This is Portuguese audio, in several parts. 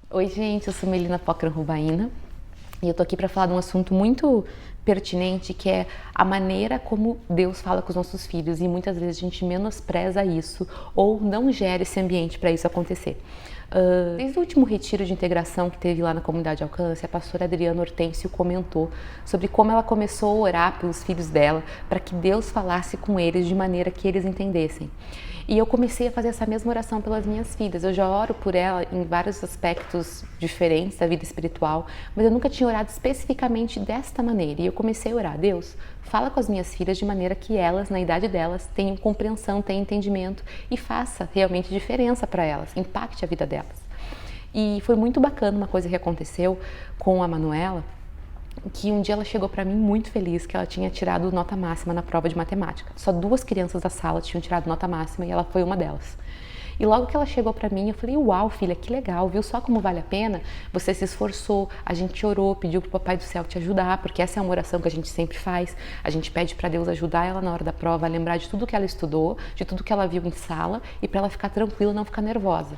Oi, gente, eu sou Melina Pocran Rubaina e eu tô aqui para falar de um assunto muito pertinente, que é a maneira como Deus fala com os nossos filhos, e muitas vezes a gente menospreza isso ou não gera esse ambiente para isso acontecer. Desde o último retiro de integração que teve lá na Comunidade Alcance, a pastora Adriana Hortêncio comentou sobre como ela começou a orar pelos filhos dela para que Deus falasse com eles de maneira que eles entendessem. E eu comecei a fazer essa mesma oração pelas minhas filhas. Eu já oro por ela em vários aspectos diferentes da vida espiritual, mas eu nunca tinha orado especificamente desta maneira. E eu comecei a orar: Deus, fala com as minhas filhas de maneira que elas, na idade delas, tenham compreensão, tenham entendimento e faça realmente diferença para elas, impacte a vida delas. E foi muito bacana uma coisa que aconteceu com a Manuela, que um dia ela chegou para mim muito feliz que ela tinha tirado nota máxima na prova de matemática. Só 2 crianças da sala tinham tirado nota máxima e ela foi uma delas. E logo que ela chegou para mim, eu falei: uau, filha, que legal, viu só como vale a pena? Você se esforçou, a gente orou, pediu pro Papai do Céu te ajudar, porque essa é uma oração que a gente sempre faz. A gente pede para Deus ajudar ela na hora da prova, a lembrar de tudo que ela estudou, de tudo que ela viu em sala, e para ela ficar tranquila, não ficar nervosa.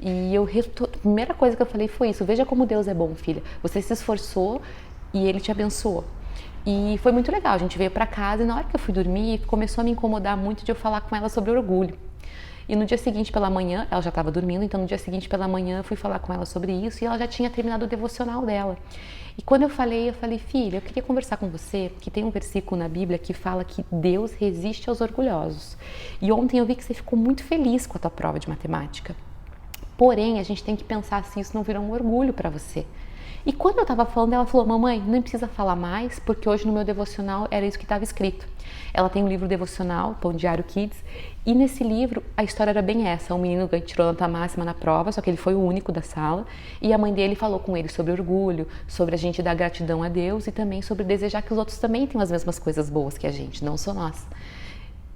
E a primeira coisa que eu falei foi isso: veja como Deus é bom, filha. Você se esforçou e Ele te abençoou. E foi muito legal, a gente veio para casa e na hora que eu fui dormir, começou a me incomodar muito de eu falar com ela sobre orgulho. E no dia seguinte pela manhã, ela já estava dormindo, então no dia seguinte pela manhã eu fui falar com ela sobre isso e ela já tinha terminado o devocional dela. E quando eu falei, filha, eu queria conversar com você, que tem um versículo na Bíblia que fala que Deus resiste aos orgulhosos. E ontem eu vi que você ficou muito feliz com a tua prova de matemática. Porém, a gente tem que pensar se isso não virou um orgulho para você. E quando eu estava falando, ela falou: mamãe, não precisa falar mais, porque hoje no meu devocional era isso que estava escrito. Ela tem um livro devocional, Pão Diário Kids, e nesse livro a história era bem essa: um menino tirou nota máxima na prova, só que ele foi o único da sala, e a mãe dele falou com ele sobre orgulho, sobre a gente dar gratidão a Deus e também sobre desejar que os outros também tenham as mesmas coisas boas que a gente, não só nós.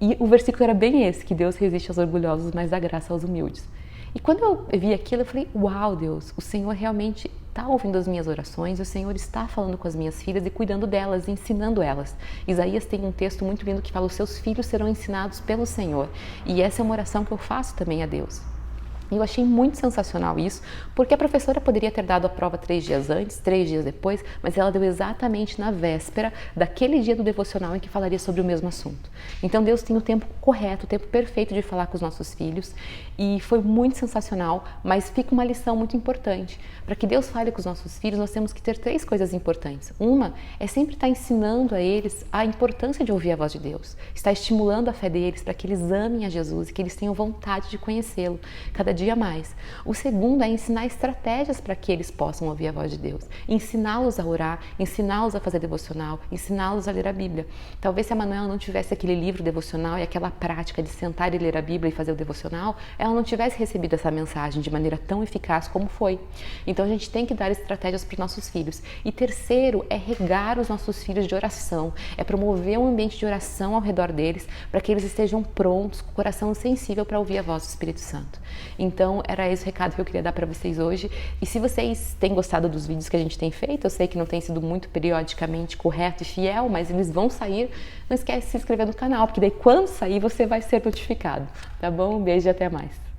E o versículo era bem esse, que Deus resiste aos orgulhosos, mas dá graça aos humildes. E quando eu vi aquilo, eu falei: uau, Deus, o Senhor realmente está ouvindo as minhas orações, o Senhor está falando com as minhas filhas e cuidando delas, ensinando elas. Isaías tem um texto muito lindo que fala: os seus filhos serão ensinados pelo Senhor. E essa é uma oração que eu faço também a Deus. E eu achei muito sensacional isso, porque a professora poderia ter dado a prova 3 dias antes, 3 dias depois, mas ela deu exatamente na véspera daquele dia do devocional em que falaria sobre o mesmo assunto. Então Deus tem o tempo correto, o tempo perfeito de falar com os nossos filhos, e foi muito sensacional, mas fica uma lição muito importante. Para que Deus fale com os nossos filhos, nós temos que ter 3 coisas importantes. Uma é sempre estar ensinando a eles a importância de ouvir a voz de Deus, estar estimulando a fé deles para que eles amem a Jesus e que eles tenham vontade de conhecê-lo cada dia mais. O segundo é ensinar estratégias para que eles possam ouvir a voz de Deus, ensiná-los a orar, ensiná-los a fazer devocional, ensiná-los a ler a Bíblia. Talvez se a Manuela não tivesse aquele livro devocional e aquela prática de sentar e ler a Bíblia e fazer o devocional, ela não tivesse recebido essa mensagem de maneira tão eficaz como foi. Então a gente tem que dar estratégias para os nossos filhos. E terceiro é regar os nossos filhos de oração, é promover um ambiente de oração ao redor deles para que eles estejam prontos, com o coração sensível para ouvir a voz do Espírito Santo. Então era esse o recado que eu queria dar para vocês hoje. E se vocês têm gostado dos vídeos que a gente tem feito, eu sei que não tem sido muito periodicamente correto e fiel, mas eles vão sair. Não esquece de se inscrever no canal, porque daí quando sair você vai ser notificado, tá bom? Um beijo e até mais.